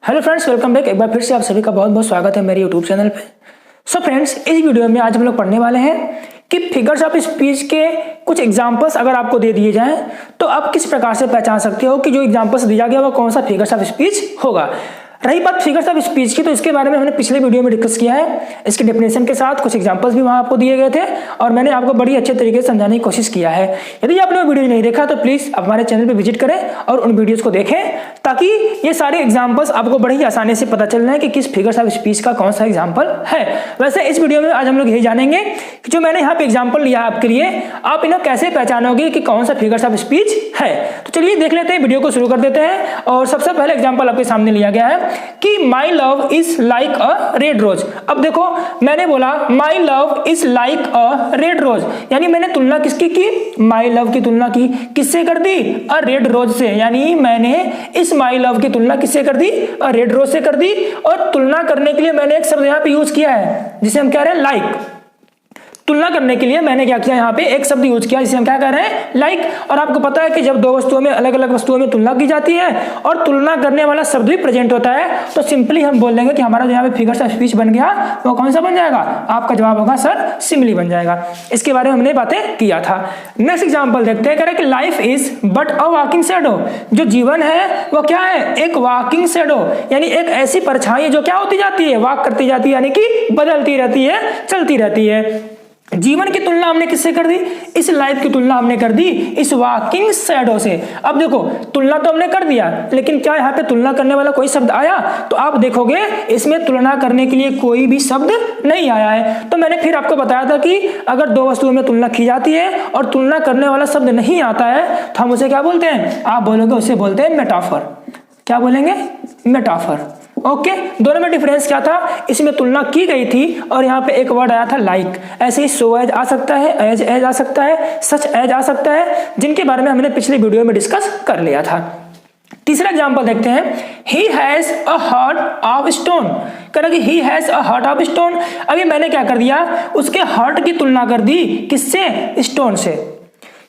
Hello friends, welcome back. एक बार फिर से आप सभी का बहुत बहुत स्वागत है मेरे यूट्यूब चैनल पे। सो फ्रेंड्स, इस वीडियो में आज हम लोग पढ़ने वाले हैं कि फिगर्स ऑफ स्पीच के कुछ एग्जांपल्स अगर आपको दे दिए जाएं तो आप किस प्रकार से पहचान सकते हो कि जो एग्जांपल्स दिया गया वो कौन सा फिगर्स ऑफ स्पीच होगा। रही बात फिगर्स ऑफ स्पीच की, तो इसके बारे में हमने पिछले वीडियो में डिस्कस किया है। इसके डेफिनेशन के साथ कुछ एग्जांपल्स भी वहां आपको दिए गए थे और मैंने आपको बड़ी अच्छे तरीके से समझाने की कोशिश किया है। यदि आपने वो वीडियो नहीं देखा तो प्लीज आप हमारे चैनल पे विजिट करें और उन वीडियोस को देखें, ताकि ये सारे एग्जांपल्स आपको बड़ी ही आसानी से पता चल रहे हैं कि किस फिगर्स ऑफ स्पीच का कौन सा एग्जांपल है। वैसे इस वीडियो में आज हम लोग यही जानेंगे कि जो मैंने यहाँ पे एग्जांपल लिया आपके लिए, आप इन्हें कैसे पहचानोगे कि कौन सा फिगर्स ऑफ स्पीच है। तो चलिए देख लेते हैं, वीडियो को शुरू कर देते हैं। और सबसे पहले एग्जांपल आपके सामने लिया गया है कि my love is like a red rose. अब देखो, मैंने बोला my love is like a red rose, यानी मैंने तुलना किसकी की? माई लव की तुलना की किससे कर दी? अ रेड रोज से। यानी मैंने इस माई लव की तुलना किससे कर दी? अ रेड रोज से कर दी। और तुलना करने के लिए मैंने एक शब्द यहाँ पे यूज किया है जिसे हम कह रहे हैं लाइक। तुलना करने के लिए मैंने क्या किया, यहाँ पे एक शब्द यूज किया जिसे हम क्या कह रहे हैं? लाइक। और आपको पता है कि जब दो वस्तुओं में, अलग अलग वस्तुओं में तुलना की जाती है और तुलना करने वाला शब्द भी प्रेजेंट होता है, तो सिंपली हम बोल देंगे कि हमारा जो यहाँ पे फिगर्स ऑफ स्पीच बन गया वो कौन सा बन जाएगा? आपका जवाब होगा सर सिमिली बन जाएगा। इसके बारे में हमने बातें किया था। नेक्स्ट एग्जाम्पल देखते हैं। कह रहे कि life is but a walking shadow. जो जीवन है वो क्या है? एक वॉकिंग शैडो, यानी एक ऐसी परछाई जो क्या होती जाती है? वॉक करती जाती है, यानी कि बदलती रहती है, चलती रहती है। जीवन की तुलना हमने किससे कर दी? इस लाइफ की तुलना हमने कर दी इस वॉकिंग शैडो से। अब देखो, तुलना तो हमने कर दिया, लेकिन क्या यहाँ पे तुलना करने वाला कोई शब्द आया? तो आप देखोगे इसमें तुलना करने के लिए कोई भी शब्द नहीं आया है। तो मैंने फिर आपको बताया था कि अगर दो वस्तुओं में तुलना की जाती है और तुलना करने वाला शब्द नहीं आता है तो हम उसे क्या बोलते हैं? आप बोलोगे उसे बोलते हैं मेटाफर। क्या बोलेंगे? मेटाफर। ओके, दोनों में डिफरेंस क्या था? इसमें तुलना की गई थी और यहाँ पे एक वर्ड आया था लाइक। ऐसे ही सो एज आ सकता है, एज आ सकता है, सच एज आ सकता है, जिनके बारे में हमने पिछले वीडियो में डिस्कस कर लिया था। तीसरा एग्जांपल देखते हैं। He has a heart of stone. कह रहा कि he has a heart of stone. अभी मैंने क्या कर दिया? उसके हार्ट की तुलना कर दी किससे? स्टोन से।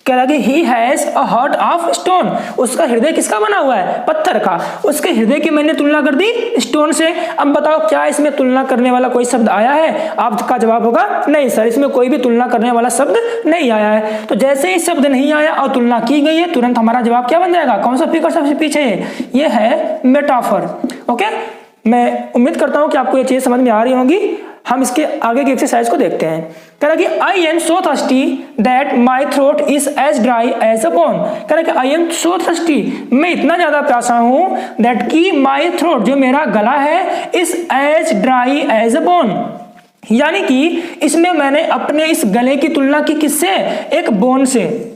कह रहा कि he has a heart of stone. उसका हृदय किसका बना हुआ है? पत्थर का। उसके हृदय की मैंने तुलना कर दी स्टोन से। अब बताओ, क्या इसमें तुलना करने वाला कोई शब्द आया है? आपका जवाब होगा नहीं सर, इसमें कोई भी तुलना करने वाला शब्द नहीं आया है। तो जैसे ही शब्द नहीं आया और तुलना की गई है, तुरंत हमारा जवाब क्या बन जाएगा? कौन सा फिगर सबसे पीछे है? ये है मेटाफर। ओके, मैं उम्मीद करता हूं कि आपको ये चीज समझ में आ रही होंगी। हम इसके आगे की एक्सरसाइज को देखते हैं। कह रहा कि I am so thirsty that my throat is as dry as a bone. कह रहा कि आई एम सो थर्स्टी, मैं इतना ज्यादा प्यासा हूं, दैट की माई थ्रोट, जो मेरा गला है, is as dry as a bone. यानी कि इसमें मैंने अपने इस गले की तुलना की किससे? एक बोन से,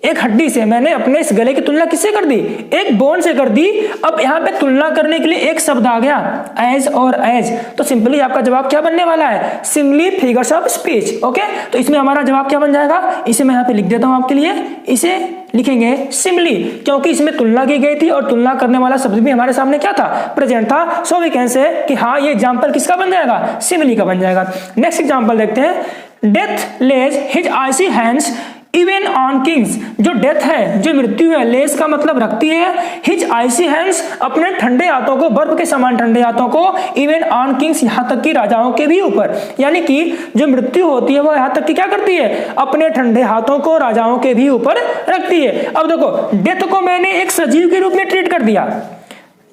एक हड्डी से। मैंने अपने इस गले की तुलना किससे कर दी? एक बोन से कर दी। अब यहाँ पे तुलना करने के लिए एक शब्द आ गया, एज और एज। तो सिंपली आपका जवाब क्या बनने वाला है? Simile figures of speech. Okay, तो इसमें हमारा जवाब क्या बन जाएगा? इसे मैं यहाँ पे लिख देता हूं आपके लिए। इसे लिखेंगे सिमिली, क्योंकि इसमें तुलना की गई थी और तुलना करने वाला शब्द भी हमारे सामने क्या था? प्रेजेंट था। सो वी कैन से कि हाँ, ये एग्जाम्पल किसका बन जाएगा? सिमिली का बन जाएगा। नेक्स्ट एग्जाम्पल देखते हैं। Death lays his icy hands even on kings. जो डेथ है, जो मृत्यु है, लेस का मतलब रखती है, हिज आइसी हैंड्स, अपने ठंडे हाथों को, बर्फ के समान ठंडे हाथों को, इवन ऑन किंग्स, यहाँ तक कि राजाओं के भी ऊपर। यानी कि जो मृत्यु होती है वो यहाँ तक कि क्या करती है? अपने ठंडे हाथों को राजाओं के भी ऊपर रखती है। अब देखो, डेथ को मैंने एक सजीव के रूप में ट्रीट कर दिया।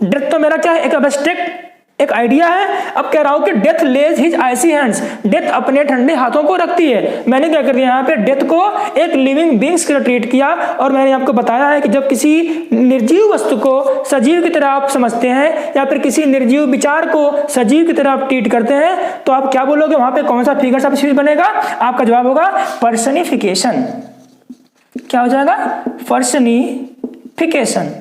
डेथ तो मेरा क्या है? एक एब्स्ट्रैक्ट, एक आइडिया है। अब कह रहा हूं कि death lays his icy hands, death अपने ठंडे हाथों को रखती है। मैंने क्या कर दिया? यहाँ पे डेथ को एक लिविंग बीइंग्स की तरह ट्रीट किया। और मैंने आपको बताया है कि जब किसी निर्जीव वस्तु को सजीव की तरह आप समझते हैं या फिर किसी निर्जीव विचार को सजीव की तरह आप ट्रीट करते हैं, तो आप क्या बोलोगे? वहां पे कौन सा फिगर्स ऑफ स्पीच बनेगा? आपका जवाब होगा पर्सनिफिकेशन। क्या हो जाएगा? पर्सनिफिकेशन।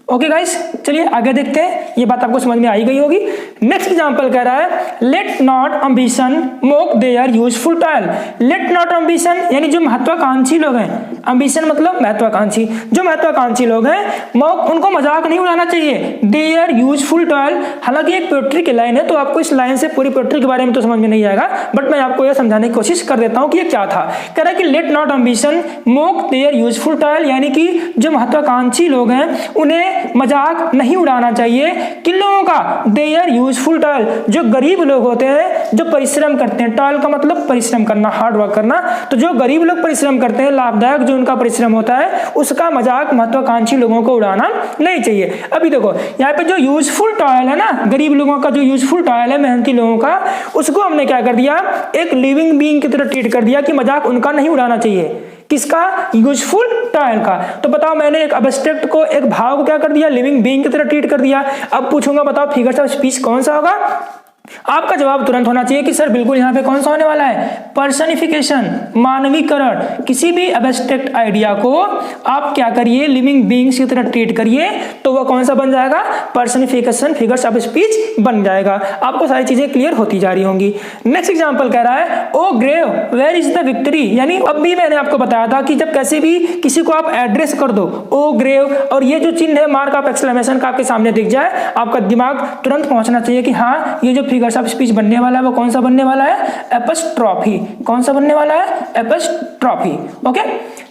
ओके गाइस, चलिए आगे देखते हैं। ये बात आपको समझ में आई गई होगी। नेक्स्ट एग्जांपल कह रहा है, let not ambition mock their useful toil. Let not ambition, यानी जो महत्वाकांक्षी लोग हैं, एम्बिशन मतलब महत्वाकांक्षी। जो महत्वाकांक्षी लोग हैं उनको मजाक नहीं उड़ाना चाहिए। देयर यूजफुल टॉयल, हालांकि एक पोएट्री की लाइन है तो आपको इस लाइन से पूरी पोएट्री के बारे में तो समझ में नहीं आएगा, बट मैं आपको यह समझाने की कोशिश कर देता हूं कि ये क्या था। कह रहा है कि let not ambition mock their useful toil, यानी कि जो महत्वाकांक्षी लोग हैं उन्हें मजाक नहीं उड़ाना चाहिए। किन लोगों का? देयर यूजफुल टॉयल, जो गरीब लोग होते हैं जो परिश्रम करते हैं। टॉयल का मतलब परिश्रम करना, हार्ड वर्क करना। तो जो गरीब लोग परिश्रम करते हैं, लाभदायक जो उनका परिश्रम होता है, उसका मजाक महत्वाकांक्षी लोगों को उड़ाना नहीं चाहिए। अभी देखो यहाँ पे जो यूजफुल टॉयल है ना, गरीब लोगों का जो यूजफुल टॉयल है, मेहनती लोगों का, उसको हमने क्या कर दिया, एक लिविंग बीइंग की तरह ट्रीट कर दिया कि मजाक उनका नहीं उड़ाना चाहिए। किसका? यूजफुल टॉयल का। तो बताओ, मैंने एक अब्स्ट्रैक्ट को, एक भाव को क्या कर दिया, लिविंग बीइंग की तरह ट्रीट कर दिया। अब पूछूंगा बताओ फिगर्स ऑफ स्पीच कौन सा होगा? आपका जवाब तुरंत होना चाहिए कि सर बिल्कुल यहाँ पे कौन सा होने वाला है, पर्सनिफिकेशन, मानवीकरण। किसी भी एब्स्ट्रैक्ट आइडिया को आप क्या करिए, लिविंग बीइंग्स की तरह ट्रीट करिए, तो वह कौन सा बन जाएगा, पर्सनिफिकेशन, फिगर्स ऑफ स्पीच बन जाएगा। आपको सारी चीजें क्लियर होती जा रही होंगी। नेक्स्ट एग्जांपल कह रहा है, O grave where is the victory, यानी अब भी मैंने आपको बताया था कि जब कैसे भी किसी को आप एड्रेस कर दो, ओ ग्रेव, और ये जो चिन्ह है मार्क ऑफ एक्सक्लेमेशन का आपके सामने दिख जाए, आपका दिमाग तुरंत पहुंचना चाहिए कि हाँ ये जो फिगर्स ऑफ स्पीच बनने वाला है वो कौन सा बनने वाला है, एपस्ट्रॉफी। कौन सा बनने वाला है, एपस्ट्रॉफी। ओके,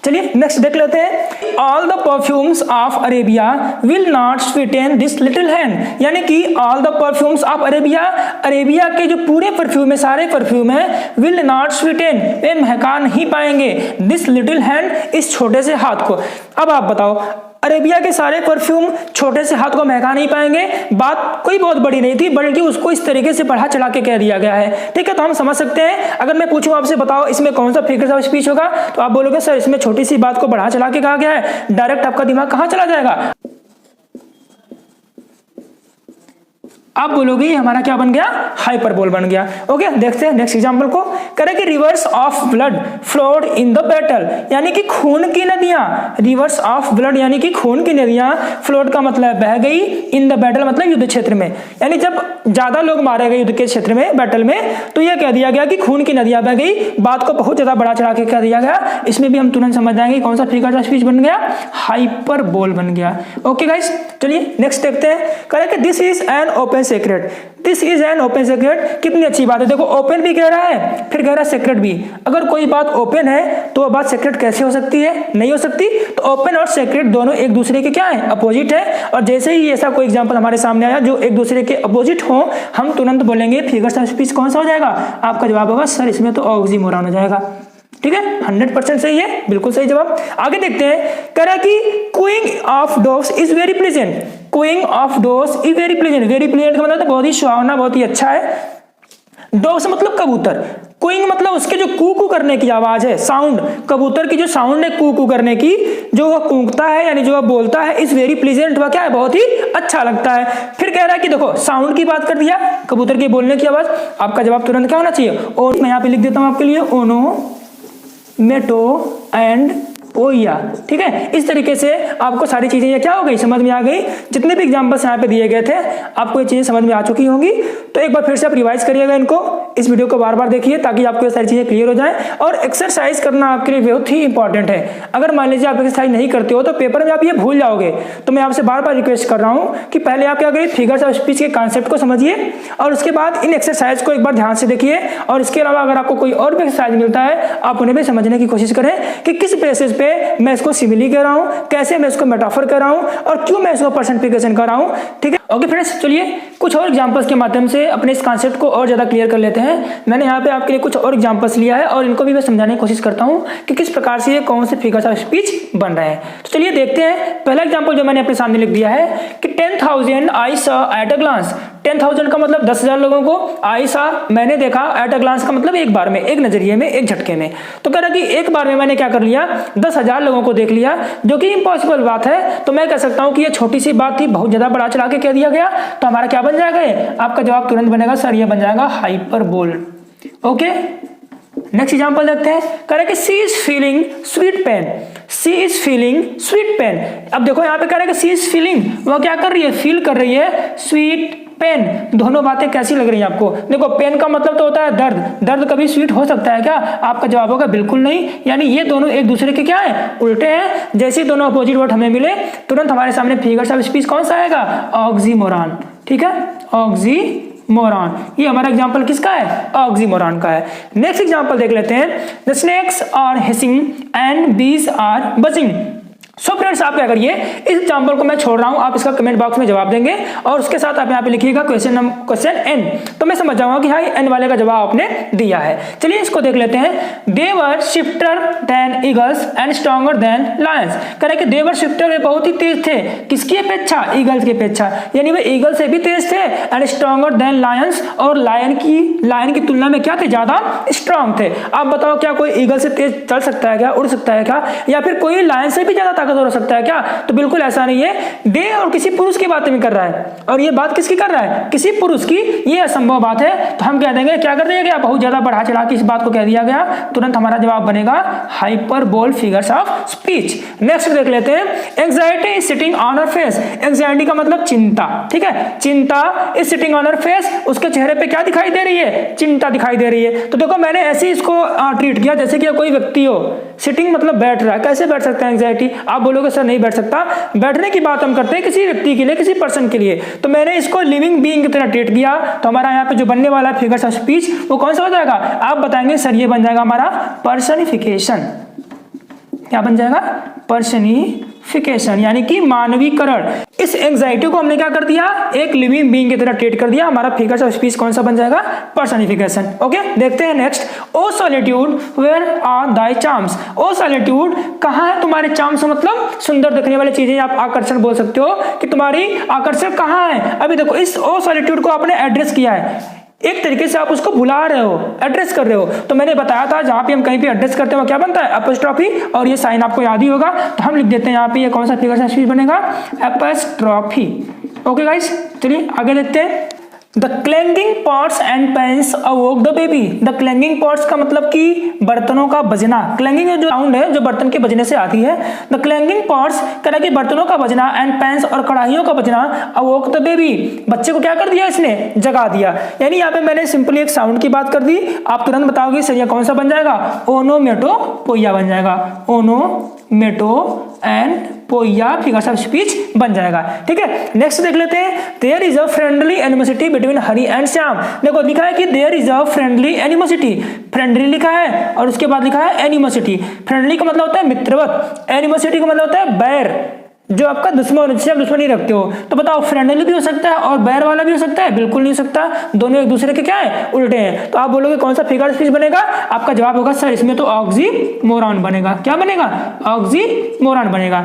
चलिए नेक्स्ट देख लेते हैं। All the perfumes of Arabia will not sweeten this little hand, यानी कि all the perfumes of Arabia, Arabia के जो पूरे परफ्यूम है, सारे परफ्यूम है, विल नॉट स्वीटेन, वे महका नहीं पाएंगे, दिस लिटिल हैंड, इस छोटे से हाथ को। अब आप बताओ, अरेबिया के सारे परफ्यूम छोटे से हाथ को महका नहीं पाएंगे, बात कोई बहुत बड़ी नहीं थी, बल्कि उसको इस तरीके से बढ़ा चढ़ा के कह दिया गया है। ठीक है, तो हम समझ सकते हैं। अगर मैं पूछूं आपसे, बताओ इसमें कौन सा फिगर्स ऑफ स्पीच होगा, तो आप बोलोगे सर इसमें छोटी सी बात को बढ़ा चढ़ा के कहा गया है। डायरेक्ट आपका दिमाग कहां चला जाएगा, आप बोलोगे हमारा क्या बन गया, हाइपरबोल बन गया। ओके, देखते हैं नेक्स्ट एग्जांपल को। करें कि reverse of blood flowed in the battle, यानी कि खून की नदियां, रिवर्स ऑफ ब्लड यानी कि खून की नदियां, फ्लोड का मतलब बह गई, इन द बैटल मतलब युद्ध क्षेत्र में, यानी जब ज्यादा लोग मारे गए युद्ध के क्षेत्र में, बैटल में, तो यह कह दिया गया कि खून की नदियां बह गई। बात को बहुत ज्यादा बड़ा चढ़ा के कह दिया गया। इसमें भी हम तुरंत समझ जाएंगे कौन सा फिगर ऑफ स्पीच बन गया, हाइपरबोल बन गया। ओके गाइस, चलिए नेक्स्ट देखते हैं। करें कि this is an open secret, this is an open secret, कितनी अच्छी बात है। देखो ओपन भी कह रहा है, फिर कह रहा है सेक्रेट भी। अगर कोई बात ओपन है तो वह बात सेक्रेट कैसे हो सकती है, नहीं हो सकती। तो ओपन और सेक्रेट दोनों एक दूसरे के क्या है, अपोजिट है। और जैसे ही ऐसा कोई एग्जांपल हमारे सामने आया जो एक दूसरे के अपोजिट हो, हम तुरंत बोलेंगे फिगर्स ऑफ स्पीच कौन सा हो जाएगा। आपका जवाब होगा सर इसमें तो ऑक्सीमोरॉन हो जाएगा। ठीक है, 100% सही है, बिल्कुल सही जवाब। आगे देखते हैं। कह रहा है कि queuing of dogs is very pleasant, queuing of dogs is very pleasant, very pleasant का मतलब तो बहुत ही सुहावना, बहुत ही अच्छा है। डॉग्स मतलब कबूतर, क्वीइंग मतलब उसके जो कू करने की आवाज है, साउंड, कबूतर की जो साउंड है कू करने की, जो वह कूकता है यानी जो वह बोलता है, इज वेरी प्लीजेंट, वह क्या है, बहुत ही अच्छा लगता है। फिर कह रहा है कि देखो साउंड की बात कर दिया, कबूतर के बोलने की आवाज। आपका जवाब तुरंत क्या होना चाहिए, ओ, मैं यहाँ पे लिख देता हूं आपके लिए, ओनो मेटो एंड ओया। ठीक है, इस तरीके से आपको सारी चीजें ये क्या हो गई, समझ में आ गई। जितने भी एग्जांपल्स यहाँ पे दिए गए थे आपको ये चीजें समझ में आ चुकी होंगी। तो एक बार फिर से आप रिवाइज करिएगा इनको, इस वीडियो को बार बार देखिए ताकि आपको ये सारी चीजें क्लियर हो जाएं। और एक्सरसाइज करना आपके लिए बहुत ही इंपॉर्टेंट है। अगर मान लीजिए आप एक्सरसाइज नहीं करते हो तो पेपर में आप ये भूल जाओगे। तो मैं आपसे बार बार रिक्वेस्ट कर रहा हूँ कि पहले आप क्या करिए, फिगर्स ऑफ स्पीच के कॉन्सेप्ट को समझिए और उसके बाद इन एक्सरसाइज को एक बार ध्यान से देखिए। और इसके अलावा अगर आपको कोई और भी एक्सरसाइज मिलता है आप उन्हें भी समझने की कोशिश करें कि किस बेसिस पे मैं इसको सिमिली कर रहा हूं, कैसे मैं इसको मेटाफर कर रहा हूं और क्यों मैं इसको पर्सनिफिकेशन कर रहा हूं। ठीक है, ओके फ्रेंड्स, चलिए कुछ और एग्जांपल्स के माध्यम से अपने इस कॉन्सेप्ट को और ज्यादा क्लियर कर लेते हैं। मैंने यहाँ पे आपके लिए कुछ और एग्जांपल्स लिया है और इनको भी मैं समझाने की कोशिश करता हूँ कि किस प्रकार से ये कौन से फिगर्स ऑफ स्पीच बन रहे हैं। तो चलिए देखते हैं। पहला एग्जांपल जो मैंने अपने सामने लिख दिया है कि 10,000 I saw at a glance. 10,000 का मतलब 10,000 लोगों को, आई सॉ मैंने देखा, एट अ ग्लांस का मतलब एक बार में, एक नजरिए में, एक झटके में। तो कह रहा कि एक बार में मैंने क्या कर लिया, 10,000 लोगों को देख लिया, जो कि इम्पॉसिबल बात है। तो मैं कह सकता हूं कि ये छोटी सी बात थी, बहुत ज्यादा बढ़ा चढ़ा के कह दिया गया। तो हमारा क्या बन जाएगा, आपका जवाब तुरंत बनेगा सर ये बन जाएगा हाइपरबोल। ओके, नेक्स्ट एग्जांपल देखते हैं। कह रहे कि she is feeling sweet pain, she is feeling sweet pain. अब देखो यहाँ पे कह रहे कि सी इज फीलिंग, वह क्या कर रही है, फील कर रही है स्वीट पेन, दोनों बातें कैसी लग रही हैं आपको? देखो पेन का मतलब तो होता है दर्द, दर्द कभी स्वीट हो सकता है क्या? आपका जवाब होगा बिल्कुल नहीं। यानी ये दोनों एक दूसरे के क्या है, उल्टे हैं। जैसे ही दोनों अपोजिट वर्ड हमें मिले तुरंत हमारे सामने फिगर्स ऑफ स्पीच कौन सा आएगा? ऑक्सीमोरॉन। ठीक है, ऑक्सीमोरॉन। ये हमारा एग्जांपल किसका है? ऑक्सीमोरॉन का है। नेक्स्ट एग्जांपल देख लेते हैं। The snakes are hissing and bees are buzzing. So friends आप क्या करिए, इस एग्जांपल को मैं छोड़ रहा हूं, आप इसका कमेंट बॉक्स में जवाब देंगे और उसके साथ आप यहाँ पे लिखिएगा क्वेश्चन एन, तो मैं समझ जाऊंगा कि हाँ एन वाले का जवाब आपने दिया है। चलिए इसको देख लेते हैं। They were swifter than eagles and stronger than lions. कह रहे कि दे वर स्विफ्टर, वे बहुत ही तेज थे, किसकी अपेक्षा? ईगल्स की अपेक्षा, यानी वे ईगल से भी तेज थे। एंड स्ट्रॉन्गर देन लायंस, और लायन की तुलना में क्या थे? ज्यादा स्ट्रॉन्ग थे। आप बताओ क्या कोई ईगल से तेज चल सकता है क्या, उड़ सकता है क्या, या फिर कोई लायन से भी ज्यादा हो सकता है क्या? तो बिल्कुल ऐसा नहीं है। दे और किसी पुरुष की बात में कर रहा है, और ये बात किसकी कर रहा है? किसी पुरुष की। ये असंभव बात है, तो हम कह देंगे क्या कर दिया गया? बहुत ज्यादा बढ़ा चढ़ा के इस बात को कह दिया गया। तुरंत हमारा जवाब बनेगा hyperbole figures of speech. Next देख लेते हैं। Anxiety is sitting on her face. Anxiety का मतलब चिंता। ठीक है, चिंता is sitting on her face, उसके चेहरे पे क्या दिखाई दे रही है? चिंता दिखाई दे रही है। तो देखो मैंने ऐसे ही इसको ट्रीट किया जैसे कि कोई व्यक्ति हो। सिटिंग मतलब बैठ रहा है, कैसे बैठ सकता है एंजाइटी? आप बोलोगे सर नहीं बैठ सकता। बैठने की बात हम करते हैं किसी व्यक्ति के लिए, किसी पर्सन के लिए, तो मैंने इसको लिविंग बीइंग की तरह ट्रीट किया। तो हमारा यहाँ पे जो बनने वाला है फिगर्स ऑफ स्पीच वो कौन सा हो जाएगा? आप बताएंगे सर ये बन जाएगा हमारा पर्सनिफिकेशन। क्या बन जाएगा? पर्सनिफिकेशन, यानी कि मानवीकरण। इस एंजाइटी को हमने क्या कर दिया? एक लिविंग बीइंग की तरह ट्रीट कर दिया। हमारा फिगर्स ऑफ स्पीच कौन सा बन जाएगा? पर्सनिफिकेशन। ओके, देखते हैं next. O solitude where are thy charms. O solitude, कहाँ है तुम्हारे चार्म्स? मतलब सुंदर दिखने वाली चीजें, आप आकर्षण बोल सकते हो कि तुम्हारी आकर्षण कहाँ है। अभी देखो इस ओ सॉलिट्यूड को आपने एड्रेस किया है, एक तरीके से आप उसको बुला रहे हो, एड्रेस कर रहे हो। तो मैंने बताया था जहां पे हम कहीं पे एड्रेस करते हैं वो क्या बनता है? एपोस्ट्रॉफी, और ये साइन आपको याद ही होगा। तो हम लिख देते हैं यहाँ पे, ये कौन सा फिगर्स ऑफ स्पीच बनेगा? एपोस्ट्रॉफी। ओके गाइस, चलिए आगे देखते हैं। The क्लैंगिंग pots and pans अवोक the baby. The क्लैंगिंग pots का मतलब कि बर्तनों का बजना। क्लैंगिंग जो साउंड है जो बर्तन के बजने से आती है। द क्लैंगिंग पॉट्स कह रहा है कि बर्तनों का बजना एंड पैन्स और कढ़ाइयों का बजना अवोक द बेबी, बच्चे को क्या कर दिया? इसने जगा दिया। यानी यहाँ पे मैंने सिंपली एक साउंड की बात कर दी। आप तुरंत बताओगे सर ये कौन सा बन जाएगा? ओनोमेटोपोइया बन जाएगा। Onomatopoeia figures of speech बन जाएगा। ठीक है, नेक्स्ट देख लेते हैं। There is a friendly animosity between Hari and Shyam. देखो लिखा है कि there is a friendly animosity, friendly लिखा है और उसके बाद लिखा है एनिमोसिटी। फ्रेंडली का मतलब होता है मित्रवत, एनिमोसिटी का मतलब होता है बैर, जो आपका दुश्मन, जिससे आप दुश्मनी रखते हो। तो बताओ फ्रेंडली भी हो सकता है और बैर वाला भी हो सकता है? बिल्कुल नहीं हो सकता, दोनों एक दूसरे के क्या है? उल्टे हैं। तो आप बोलोगे कौन सा फिगर स्पीच बनेगा? आपका जवाब होगा सर इसमें तो ऑक्सीमोरॉन बनेगा। क्या बनेगा? ऑक्सीमोरॉन बनेगा।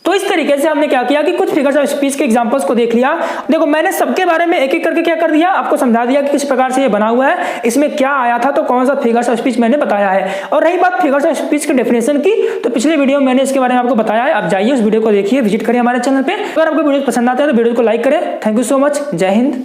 तो इस तरीके से हमने क्या किया कि कुछ फिगर्स ऑफ स्पीच के एग्जांपल्स को देख लिया। देखो मैंने सबके बारे में एक एक करके क्या कर दिया, आपको समझा दिया कि किस प्रकार से ये बना हुआ है, इसमें क्या आया था, तो कौन सा फिगर्स ऑफ स्पीच मैंने बताया है। और रही बात फिगर्स ऑफ स्पीच की डेफिनेशन की, तो पिछले वीडियो में मैंने इसके बारे में आपको बताया है। आप जाइए उस वीडियो को देखिए, विजिट करिए हमारे चैनल पे। अगर आपको वीडियो पसंद आता है तो वीडियो को लाइक करें। Thank you so much. जय हिंद।